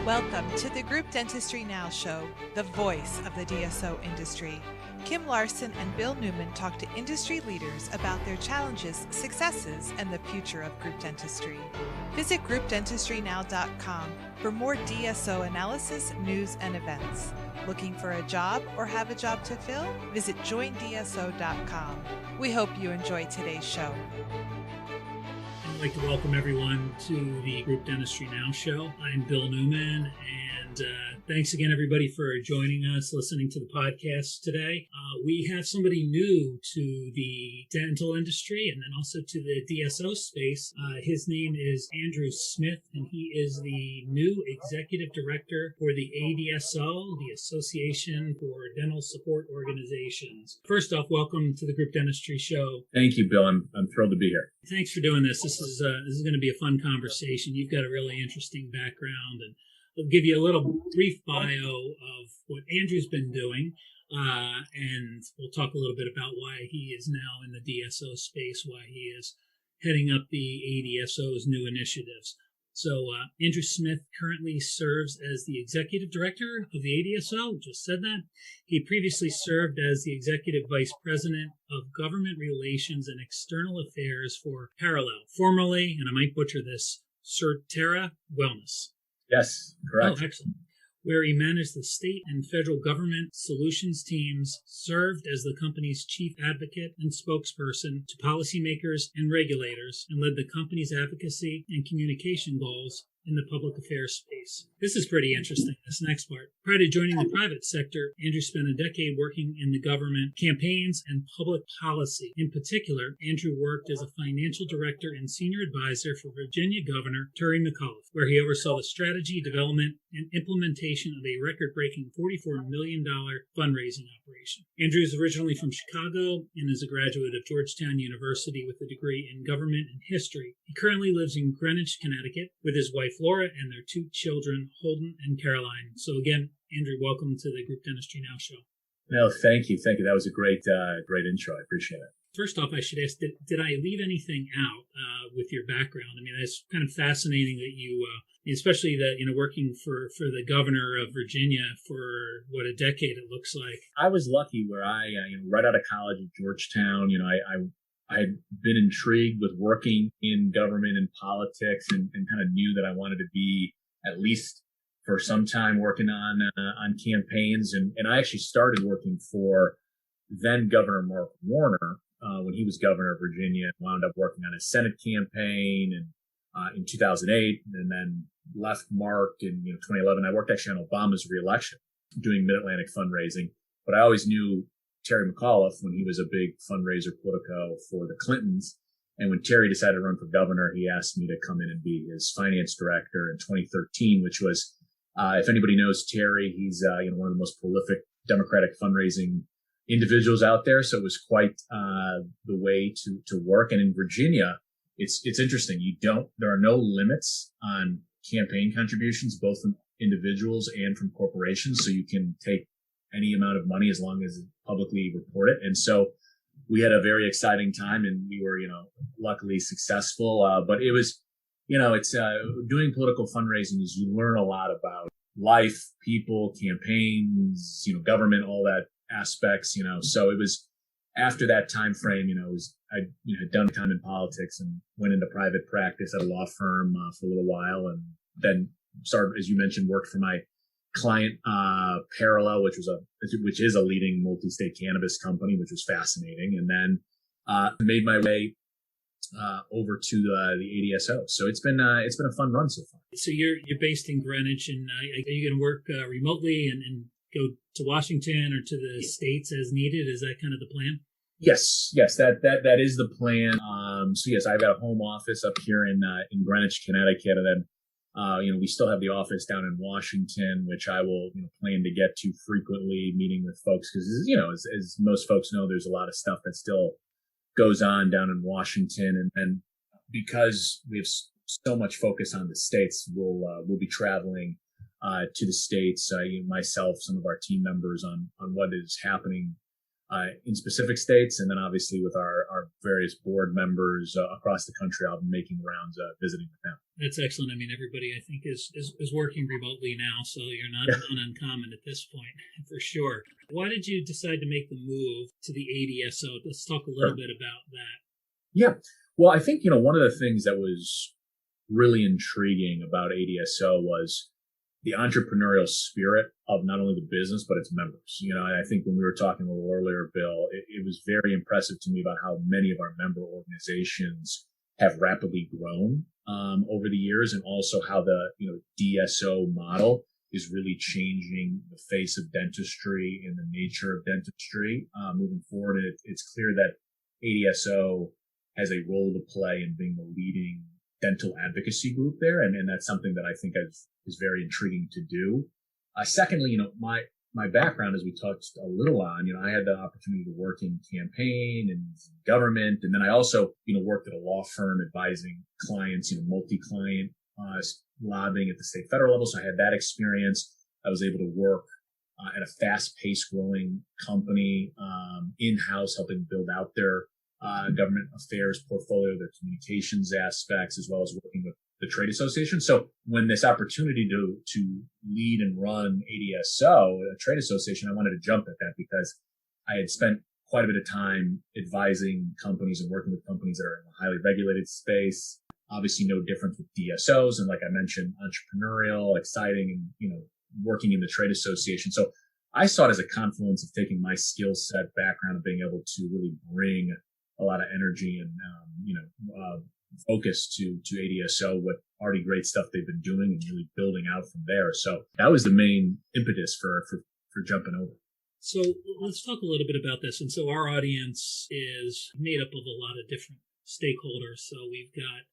Welcome to the Group Dentistry Now Show, the voice of the DSO industry. Kim Larson and Bill Newman talk to industry leaders about their challenges, successes, and the future of group dentistry. Visit groupdentistrynow.com for more DSO analysis, news, and events. Looking for a job or have a job to fill? Visit joindso.com. We hope you enjoy today's show. I'd like to welcome everyone to the Group Dentistry Now Show. I'm Bill Newman, and thanks again, everybody, for joining us, listening to the podcast today. We have somebody new to the dental industry and then also to the DSO space. His name is Andrew Smith, and he is the new Executive Director for the ADSO, the Association for Dental Support Organizations. First off, welcome to the Group Dentistry Show. Thank you, Bill. I'm thrilled to be here. Thanks for doing this. This is going to be a fun conversation. You've got a really interesting background, and I'll give you a little brief bio of what Andrew's been doing, and we'll talk a little bit about why he is now in the DSO space, why he is heading up the ADSO's new initiatives. So Andrew Smith currently serves as the Executive Director of the ADSO, just said that. He previously served as the Executive Vice President of Government Relations and External Affairs for Parallel, formerly, and I might butcher this, Certera Wellness. Yes, correct. Oh, excellent. Where he managed the state and federal government solutions teams, served as the company's chief advocate and spokesperson to policymakers and regulators, and led the company's advocacy and communication goals in the public affairs space. This is pretty interesting, this next part. Prior to joining the private sector, Andrew spent a decade working in the government, campaigns, and public policy. In particular, Andrew worked as a financial director and senior advisor for Virginia Governor Terry McAuliffe, where he oversaw the strategy, development, and implementation of a record-breaking $44 million fundraising operation. Andrew is originally from Chicago and is a graduate of Georgetown University with a degree in government and history. He currently lives in Greenwich, Connecticut, with his wife Laura and their two children, Holden and Caroline. So again, Andrew, welcome to the Group Dentistry Now Show. No, thank you. That was a great intro. I appreciate it. First off, I should ask, did I leave anything out with your background? I mean, it's kind of fascinating that you, especially that, working for the governor of Virginia for, what, a decade it looks like. I was lucky where I, right out of college at Georgetown, I had been intrigued with working in government and politics and kind of knew that I wanted to be at least for some time working on campaigns. And I actually started working for then Governor Mark Warner when he was governor of Virginia, and wound up working on his Senate campaign in 2008, and then left Mark in 2011. I worked actually on Obama's reelection doing Mid-Atlantic fundraising, but I always knew Terry McAuliffe when he was a big fundraiser politico for the Clintons. And when Terry decided to run for governor, he asked me to come in and be his finance director in 2013, which was, if anybody knows Terry, he's one of the most prolific Democratic fundraising individuals out there. So it was quite the way to work. And in Virginia, it's interesting. There are no limits on campaign contributions, both from individuals and from corporations. So you can take any amount of money as long as it's publicly reported. And so we had a very exciting time, and we were, luckily successful. But it was, it's doing political fundraising is you learn a lot about life, people, campaigns, government, all that aspects, So it was after that time frame, I had done time in politics and went into private practice at a law firm for a little while, and then started, as you mentioned, worked for my client Parallel, which is a leading multi-state cannabis company, which was fascinating, and then made my way over to the ADSO. So it's been a fun run so far. So you're based in Greenwich, and are you going to work remotely and go to Washington or to the states as needed? Is that kind of the plan? Yes, that is the plan. So yes, I've got a home office up here in Greenwich, Connecticut, and then we still have the office down in Washington, which I will, plan to get to frequently, meeting with folks because, as most folks know, there's a lot of stuff that still goes on down in Washington, and because we have so much focus on the states, we'll be traveling to the states, myself, some of our team members on what is happening in specific states. And then obviously with our various board members across the country, I'll be making rounds visiting with them. That's excellent. I mean, everybody, I think, is working remotely now, so you're not uncommon at this point, for sure. Why did you decide to make the move to the ADSO? Let's talk a little bit about that. Yeah. Well, I think, one of the things that was really intriguing about ADSO was the entrepreneurial spirit of not only the business, but its members. And I think when we were talking a little earlier, Bill, it was very impressive to me about how many of our member organizations have rapidly grown over the years, and also how the DSO model is really changing the face of dentistry and the nature of dentistry moving forward. And it's clear that ADSO has a role to play in being the leading dental advocacy group there, and that's something that I think is very intriguing to do. Secondly, my background, as we touched a little on, I had the opportunity to work in campaign and government. And then I also, worked at a law firm advising clients, multi-client lobbying at the state federal level. So I had that experience. I was able to work at a fast-paced growing company in-house, helping build out their government affairs portfolio, their communications aspects, as well as working with the trade association. So when this opportunity to lead and run ADSO, a trade association, I wanted to jump at that because I had spent quite a bit of time advising companies and working with companies that are in a highly regulated space. Obviously, no difference with DSOs, and like I mentioned, entrepreneurial, exciting, and working in the trade association. So I saw it as a confluence of taking my skill set, background, and being able to really bring a lot of energy and focus to ADSO, what already great stuff they've been doing, and really building out from there. So that was the main impetus for jumping over. So let's talk a little bit about this. And so our audience is made up of a lot of different stakeholders. So we've got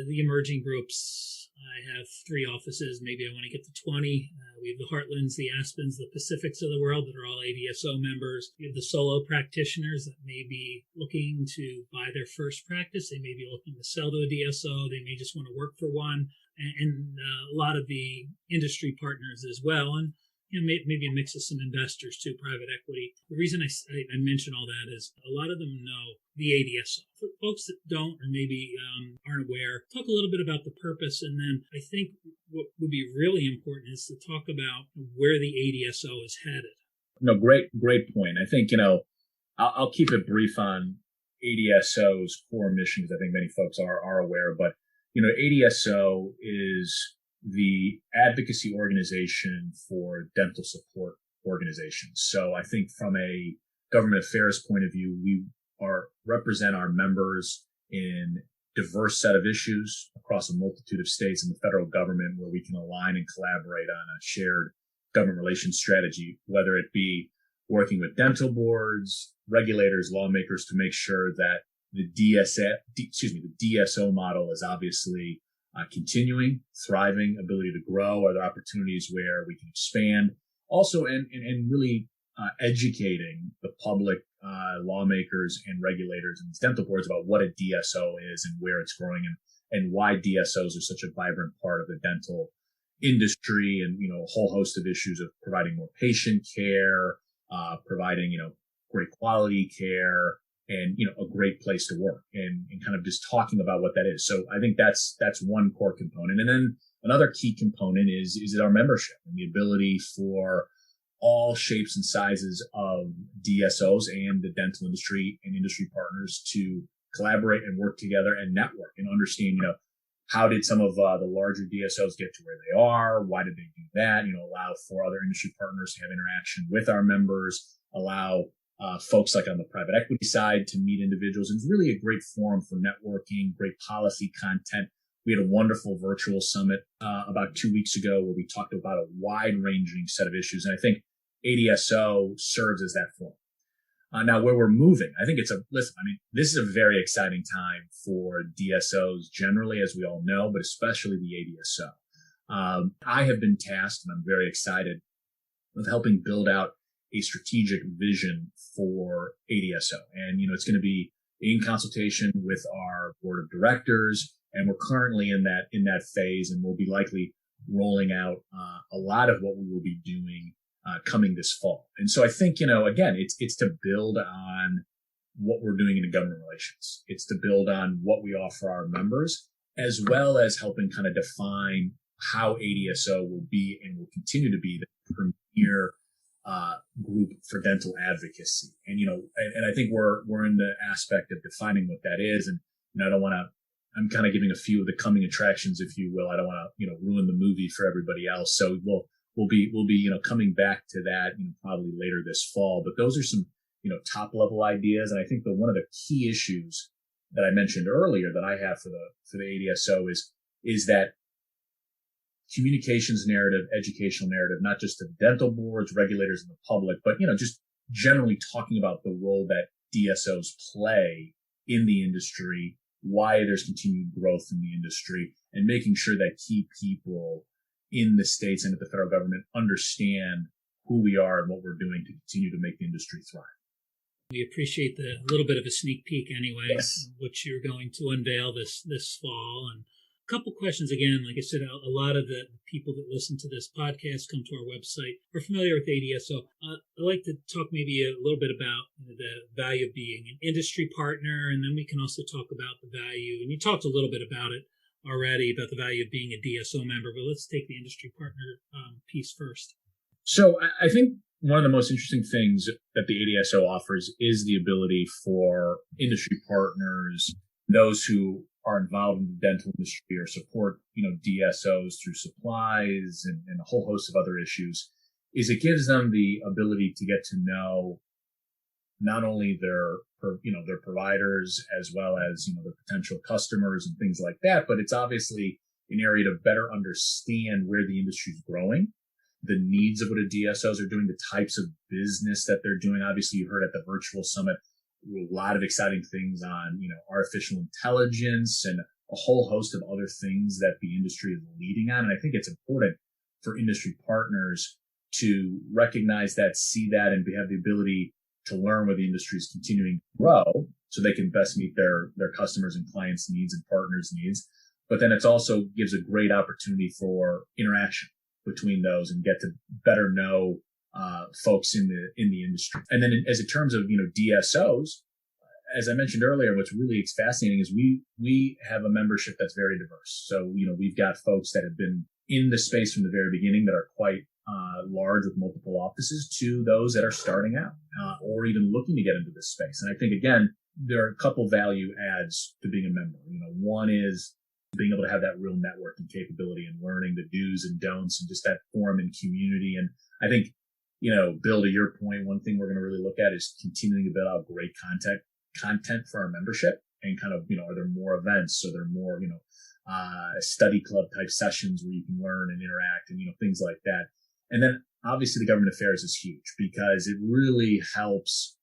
the emerging groups. I have 3 offices. Maybe I want to get to 20. We have the Heartlands, the Aspens, the Pacifics of the world that are all ADSO members. We have the solo practitioners that may be looking to buy their first practice. They may be looking to sell to a DSO. They may just want to work for one. And a lot of the industry partners as well. And maybe a mix of some investors too, private equity. The reason I mention all that is a lot of them know the ADSO. For folks that don't, or maybe aren't aware, talk a little bit about the purpose. And then I think what would be really important is to talk about where the ADSO is headed. No, great point. I think, I'll keep it brief on ADSO's core mission, because I think many folks are aware, but, ADSO is the advocacy organization for dental support organizations. So I think from a government affairs point of view, we represent our members in diverse set of issues across a multitude of states and the federal government, where we can align and collaborate on a shared government relations strategy, whether it be working with dental boards, regulators, lawmakers, to make sure that the DSO model is obviously continuing, thriving, ability to grow. Are there opportunities where we can expand? Also, and really educating the public, lawmakers and regulators and these dental boards about what a DSO is and where it's growing, and why DSOs are such a vibrant part of the dental industry, and a whole host of issues of providing more patient care, providing great quality care, and a great place to work, and kind of just talking about what that is. So I think that's one core component. And then another key component is our membership and the ability for all shapes and sizes of DSOs and the dental industry and industry partners to collaborate and work together and network and understand, how did some of the larger DSOs get to where they are? Why did they do that? Allow for other industry partners to have interaction with our members, allow folks like on the private equity side to meet individuals. And it's really a great forum for networking, great policy content. We had a wonderful virtual summit about 2 weeks ago where we talked about a wide-ranging set of issues. And I think ADSO serves as that forum. Now, where we're moving, I think this is a very exciting time for DSOs generally, as we all know, but especially the ADSO. I have been tasked, and I'm very excited, with helping build out a strategic vision for ADSO. And, it's going to be in consultation with our board of directors. And we're currently in that phase, and we'll be likely rolling out a lot of what we will be doing coming this fall. And so I think, again, it's to build on what we're doing in government relations. It's to build on what we offer our members, as well as helping kind of define how ADSO will be and will continue to be the premier group for dental advocacy. And, and I think we're in the aspect of defining what that is. And, I don't want to, I'm kind of giving a few of the coming attractions, if you will. I don't want to, ruin the movie for everybody else. So we'll be, coming back to that, probably later this fall. But those are some, top level ideas. And I think that one of the key issues that I mentioned earlier that I have for the ADSO is that communications narrative, educational narrative, not just to dental boards, regulators, and the public, but, just generally talking about the role that DSOs play in the industry, why there's continued growth in the industry, and making sure that key people in the states and at the federal government understand who we are and what we're doing to continue to make the industry thrive. We appreciate the little bit of a sneak peek anyway, Yes. which you're going to unveil this fall. And a couple questions again. Like I said, a lot of the people that listen to this podcast come to our website, are familiar with ADSO. I'd like to talk maybe a little bit about the value of being an industry partner, and then we can also talk about the value. And you talked a little bit about it already, about the value of being a DSO member, but let's take the industry partner piece first. So I think one of the most interesting things that the ADSO offers is the ability for industry partners, those who are involved in the dental industry or support, DSOs through supplies and a whole host of other issues, is it gives them the ability to get to know not only their providers as well as, their potential customers and things like that, but it's obviously an area to better understand where the industry is growing, the needs of what a DSOs are doing, the types of business that they're doing. Obviously, you heard at the virtual summit a lot of exciting things on, artificial intelligence and a whole host of other things that the industry is leading on. And I think it's important for industry partners to recognize that, see that, and have the ability to learn where the industry is continuing to grow so they can best meet their customers' and clients' needs and partners' needs. But then it also gives a great opportunity for interaction between those and get to better know folks in the industry. And then as in terms of, DSOs, as I mentioned earlier, what's really fascinating is we have a membership that's very diverse. So, we've got folks that have been in the space from the very beginning that are quite large with multiple offices to those that are starting out or even looking to get into this space. And I think, again, there are a couple value adds to being a member. One is being able to have that real networking capability and learning the do's and don'ts and just that forum and community. And I think, Bill, to your point, one thing we're going to really look at is continuing to build out great content for our membership and kind of, are there more events? Are there more, study club type sessions where you can learn and interact and, things like that. And then obviously the government affairs is huge because it really helps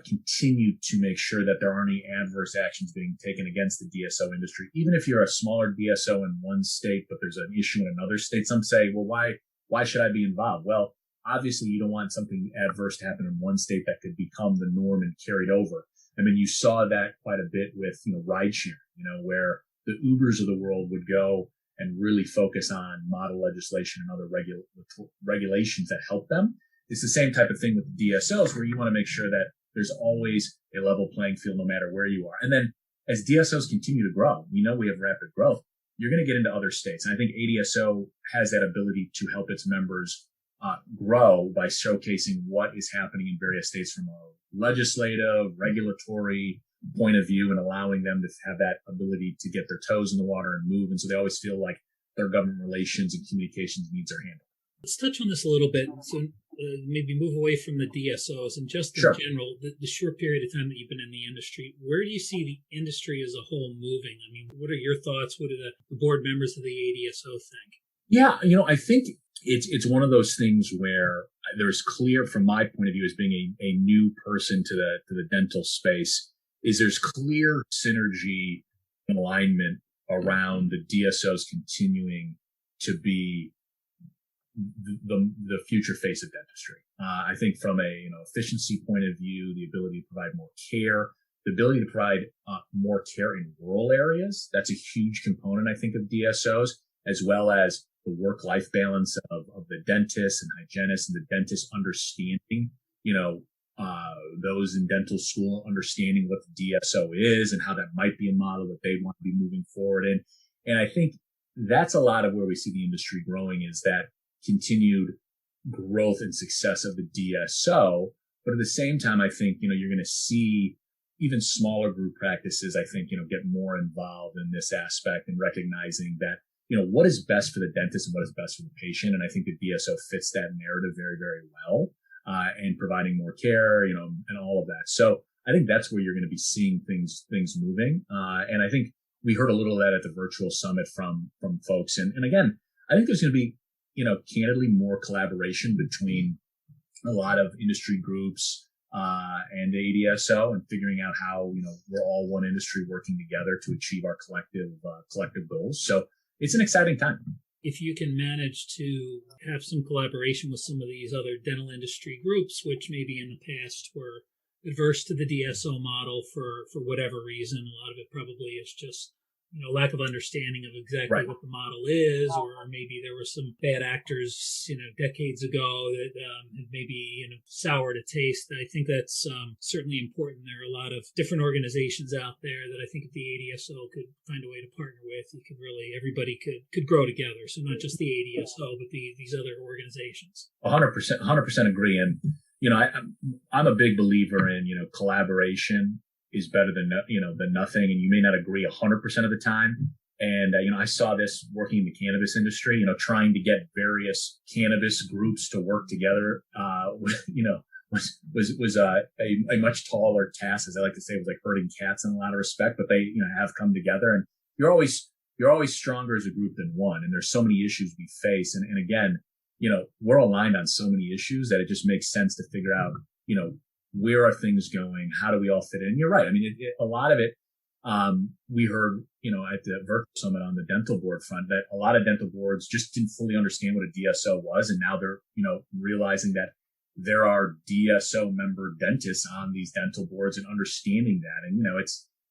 continue to make sure that there aren't any adverse actions being taken against the DSO industry. Even if you're a smaller DSO in one state, but there's an issue in another state, some say, well, why should I be involved? Well, obviously you don't want something adverse to happen in one state that could become the norm and carried over. I mean, you saw that quite a bit with, ride sharing, where the Ubers of the world would go and really focus on model legislation and other regulations that help them. It's the same type of thing with the DSOs where you want to make sure that there's always a level playing field no matter where you are. And then as DSOs continue to grow, we know we have rapid growth, you're going to get into other states. And I think ADSO has that ability to help its members grow by showcasing what is happening in various states from a legislative, regulatory point of view and allowing them to have that ability to get their toes in the water and move. And so they always feel like their government relations and communications needs are handled. Let's touch on this a little bit. So maybe move away from the DSOs and just in general, the short period of time that you've been in the industry, where do you see the industry as a whole moving? I mean, what are your thoughts? What do the board members of the ADSO think? Yeah, I think it's one of those things where there's clear, from my point of view as being a new person to the dental space, is there's clear synergy and alignment around the DSOs continuing to be the future face of dentistry. I think from a efficiency point of view, the ability to provide more care, the ability to provide more care in rural areas, that's a huge component, I think, of DSOs, as well as the work-life balance of the dentist and hygienist, and the dentist understanding, those in dental school understanding what the DSO is and how that might be a model that they want to be moving forward in. And I think that's a lot of where we see the industry growing, is that continued growth and success of the DSO. But at the same time, I think, you're going to see even smaller group practices, I think, get more involved in this aspect and recognizing that, what is best for the dentist and what is best for the patient. And I think the DSO fits that narrative very, very well, and providing more care, and all of that. So I think that's where you're going to be seeing things moving. And I think we heard a little of that at the virtual summit from folks. And again, I think there's going to be, candidly more collaboration between a lot of industry groups, and ADSO, and figuring out how, we're all one industry working together to achieve our collective goals. So it's an exciting time. If you can manage to have some collaboration with some of these other dental industry groups, which maybe in the past were adverse to the DSO model for whatever reason, a lot of it probably is just lack of understanding of exactly what the model is, or maybe there were some bad actors, decades ago that had maybe soured a taste. I think that's certainly important. There are a lot of different organizations out there that I think if the ADSO could find a way to partner with, you could really, everybody could grow together. So not just the ADSO, but these other organizations. 100% agree. And I'm a big believer in collaboration is better than nothing. And you may not agree 100% of the time. And, I saw this working in the cannabis industry, trying to get various cannabis groups to work together, was a much taller task. As I like to say, it was like herding cats in a lot of respect, but they, have come together, and you're always stronger as a group than one. And there's so many issues we face. And again, we're aligned on so many issues that it just makes sense to figure out, where are things going? How do we all fit in? You're right. I mean, a lot of it, we heard, at the virtual summit on the dental board front, that a lot of dental boards just didn't fully understand what a DSO was. And now they're, realizing that there are DSO member dentists on these dental boards and understanding that. And,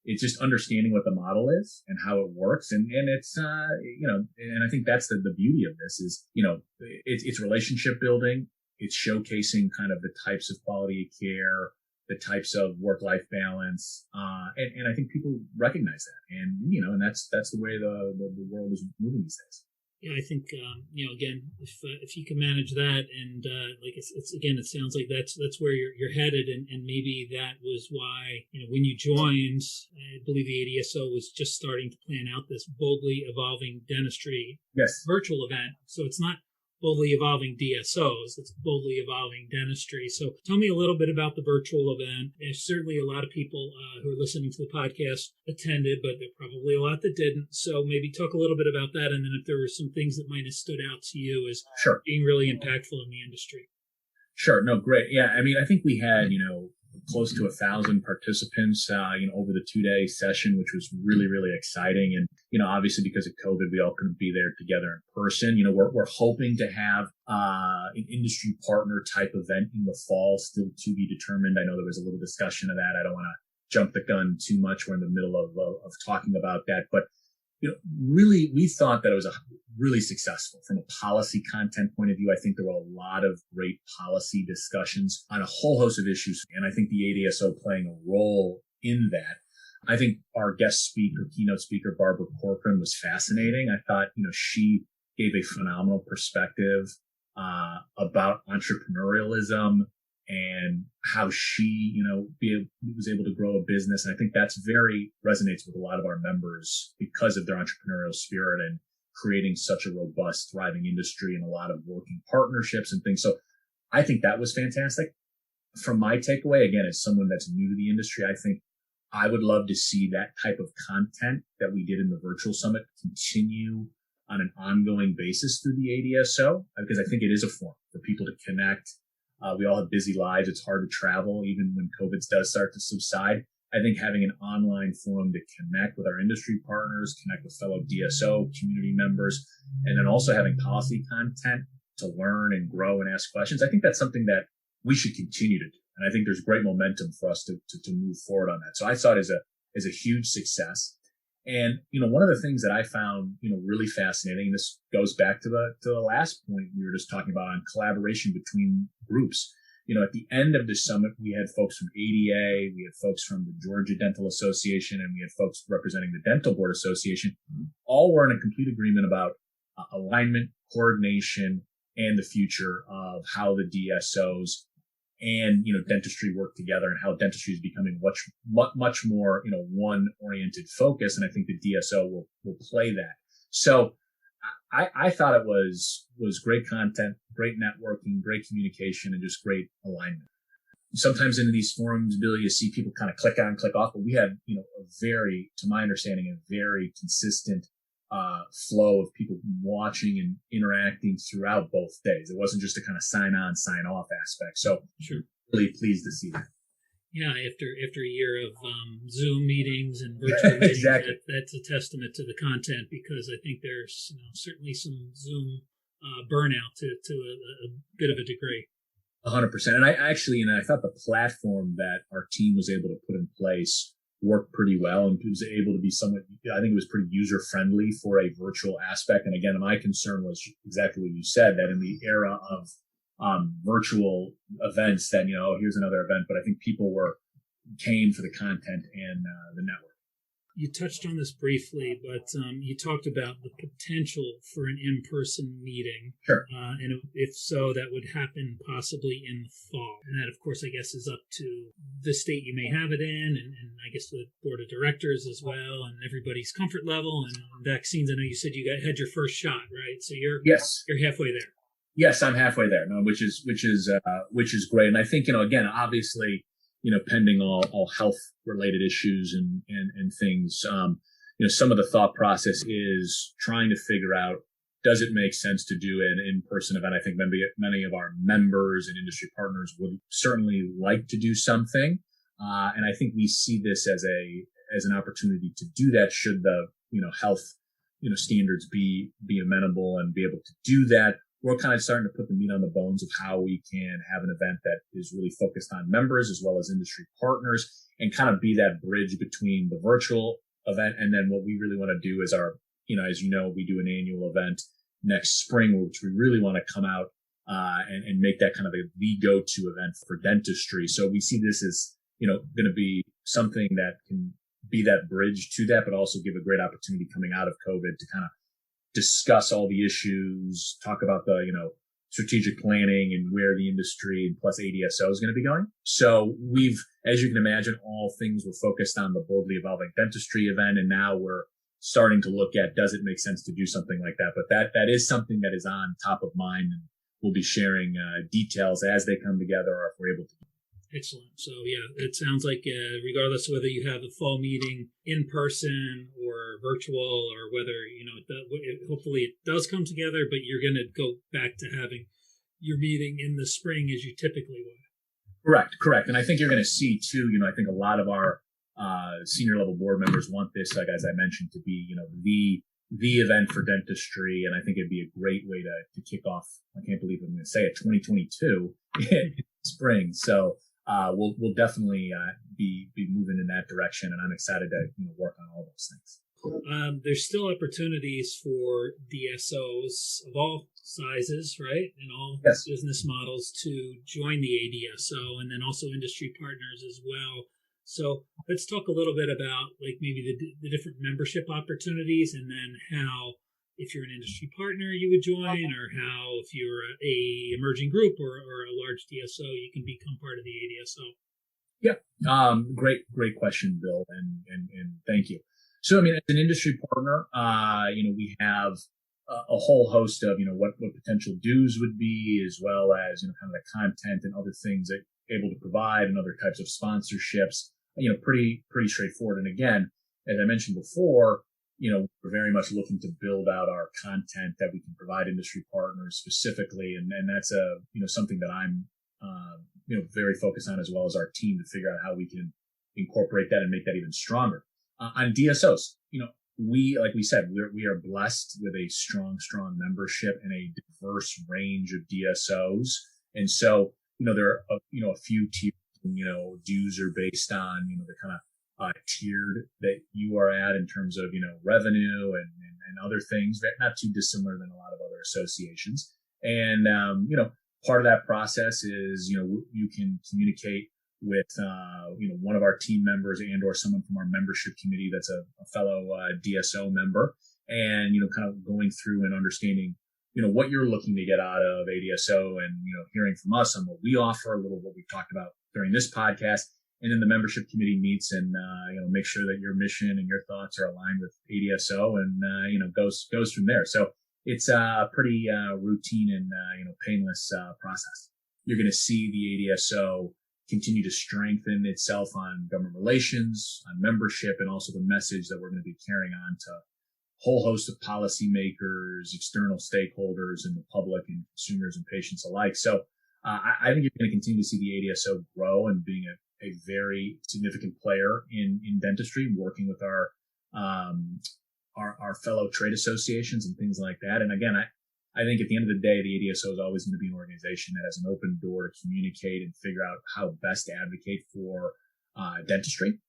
it's just understanding what the model is and how it works. And it's, and I think that's the beauty of this is, it's relationship building. It's showcasing kind of the types of quality of care, the types of work-life balance. And I think people recognize that. And, and that's the way the world is moving these days. Yeah, I think, again, if you can manage that, and it sounds like that's where you're headed, and maybe that was why, when you joined, I believe the ADSO was just starting to plan out this boldly evolving dentistry virtual event. So it's not boldly evolving DSOs, it's boldly evolving dentistry. So tell me a little bit about the virtual event. There's certainly a lot of people who are listening to the podcast attended, but there are probably a lot that didn't. So maybe talk a little bit about that, and then if there were some things that might have stood out to you as being really impactful in the industry. Sure. No, great. Yeah. I mean, I think we had, close to 1,000 participants, over the 2-day session, which was really, really exciting. And, obviously because of COVID, we all couldn't be there together in person. We're hoping to have, an industry partner type event in the fall, still to be determined. I know there was a little discussion of that. I don't want to jump the gun too much. We're in the middle of talking about that, but really, we thought that it was really successful from a policy content point of view. I think there were a lot of great policy discussions on a whole host of issues. And I think the ADSO playing a role in that. I think our keynote speaker, Barbara Corcoran, was fascinating. I thought, she gave a phenomenal perspective, about entrepreneurialism and how she, was able to grow a business. And I think that's resonates with a lot of our members because of their entrepreneurial spirit and creating such a robust, thriving industry and a lot of working partnerships and things. So I think that was fantastic. From my takeaway, again, as someone that's new to the industry, I think I would love to see that type of content that we did in the virtual summit continue on an ongoing basis through the ADSO, because I think it is a forum for people to connect. We all have busy lives. It's hard to travel, even when COVID does start to subside. I think having an online forum to connect with our industry partners, connect with fellow DSO community members, and then also having policy content to learn and grow and ask questions. I think that's something that we should continue to do. And I think there's great momentum for us to move forward on that. So I saw it as a huge success. And, one of the things that I found, really fascinating, and this goes back to the last point we were just talking about on collaboration between groups. At the end of the summit, we had folks from ADA, we had folks from the Georgia Dental Association, and we had folks representing the Dental Board Association. All were in a complete agreement about alignment, coordination, and the future of how the DSOs and, dentistry work together, and how dentistry is becoming much more, one oriented focus. And I think the DSO will play that. So I thought it was great content, great networking, great communication, and just great alignment. Sometimes in these forums, Bill, you see people kind of click on, click off, but we had, to my understanding, a very consistent flow of people watching and interacting throughout both days. It wasn't just a kind of sign on, sign off aspect. So sure, really pleased to see that. Yeah, after a year of Zoom meetings and virtual meetings, exactly. That's a testament to the content, because I think there's certainly some Zoom burnout to a bit of a degree. 100%. And I actually, I thought the platform that our team was able to put in place worked pretty well, and it was able to be somewhat, I think it was pretty user friendly for a virtual aspect. And again, my concern was exactly what you said, that in the era of virtual events, that, here's another event, but I think people came for the content and the network. You touched on this briefly, but you talked about the potential for an in-person meeting. Sure. And if so, that would happen possibly in the fall. And that, of course, I guess is up to the state you may have it in, and I guess the board of directors as well, and everybody's comfort level and vaccines. I know you said you had your first shot, right? So you're halfway there. Yes, I'm halfway there. No, which is great. And I think, again, obviously, pending all health related issues and things, some of the thought process is trying to figure out, does it make sense to do an in-person event? I think many of our members and industry partners would certainly like to do something. And I think we see this as an opportunity to do that, should the, health, standards be amenable and be able to do that. We're kind of starting to put the meat on the bones of how we can have an event that is really focused on members as well as industry partners, and kind of be that bridge between the virtual event. And then what we really want to do is as we do an annual event next spring, which we really want to come out and make that kind of the go-to event for dentistry. So we see this as, going to be something that can be that bridge to that, but also give a great opportunity coming out of COVID to kind of discuss all the issues, talk about the, strategic planning and where the industry and plus ADSO is going to be going. So we've, as you can imagine, all things were focused on the Boldly Evolving Dentistry event. And now we're starting to look at, does it make sense to do something like that? But that is something that is on top of mind, and we'll be sharing details as they come together, or if we're able to. Excellent. So yeah, it sounds like regardless of whether you have a fall meeting in person or virtual, or whether, hopefully it does come together, but you're going to go back to having your meeting in the spring as you typically would. Correct. And I think you're going to see too, I think a lot of our senior level board members want this, like, as I mentioned, to be, the event for dentistry. And I think it'd be a great way to kick off, I can't believe I'm going to say it, 2022 in spring. So we'll definitely be moving in that direction, and I'm excited to work on all those things. There's still opportunities for DSOs of all sizes, right, and all business models to join the ADSO, and then also industry partners as well. So let's talk a little bit about maybe the different membership opportunities, and then how, if you're an industry partner, you would join, or how, if you're a emerging group or a large DSO, you can become part of the ADSO. Yeah. Great question, Bill. And thank you. So, as an industry partner, we have a whole host of, what potential dues would be, as well as, kind of the content and other things that able to provide, and other types of sponsorships, pretty straightforward. And again, as I mentioned before, we're very much looking to build out our content that we can provide industry partners specifically. And that's something that I'm, very focused on, as well as our team, to figure out how we can incorporate that and make that even stronger. On DSOs, like we said, we are blessed with a strong membership and a diverse range of DSOs. And so, there are, a few tiers, dues are based on, the kind of tiered that you are at in terms of, revenue and other things, that not too dissimilar than a lot of other associations. And, part of that process is, you can communicate with, one of our team members and or someone from our membership committee that's a fellow DSO member, and, kind of going through and understanding, what you're looking to get out of ADSO, and, hearing from us on what we offer, a little what we've talked about during this podcast. And then the membership committee meets and, make sure that your mission and your thoughts are aligned with ADSO, and, goes from there. So it's a pretty routine and, painless process. You're going to see the ADSO continue to strengthen itself on government relations, on membership, and also the message that we're going to be carrying on to a whole host of policymakers, external stakeholders, and the public and consumers and patients alike. So I think you're going to continue to see the ADSO grow and being a very significant player in dentistry, working with our fellow trade associations and things like that. And again, I think at the end of the day, the ADSO is always going to be an organization that has an open door to communicate and figure out how best to advocate for dentistry.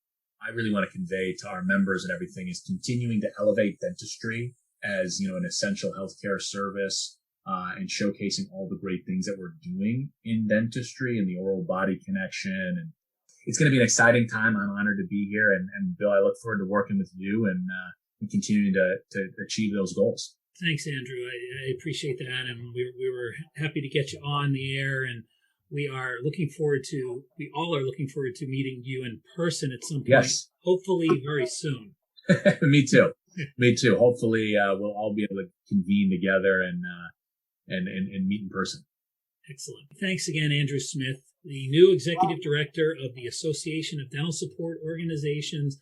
I really want to convey to our members and everything is continuing to elevate dentistry as, an essential healthcare service, and showcasing all the great things that we're doing in dentistry and the oral body connection. And it's going to be an exciting time. I'm honored to be here. And Bill, I look forward to working with you and continuing to achieve those goals. Thanks, Andrew. I appreciate that. And we were happy to get you on the air. And we all are looking forward to meeting you in person at some point. Yes. Hopefully very soon. Me too. Me too. Hopefully we'll all be able to convene together and meet in person. Excellent. Thanks again, Andrew Smith, the new Executive Director of the Association of Dental Support Organizations.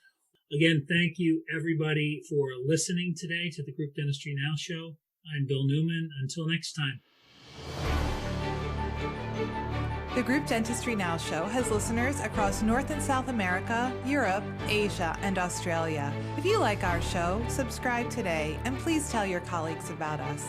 Again, thank you, everybody, for listening today to the Group Dentistry Now Show. I'm Bill Newman. Until next time. The Group Dentistry Now Show has listeners across North and South America, Europe, Asia, and Australia. If you like our show, subscribe today, and please tell your colleagues about us.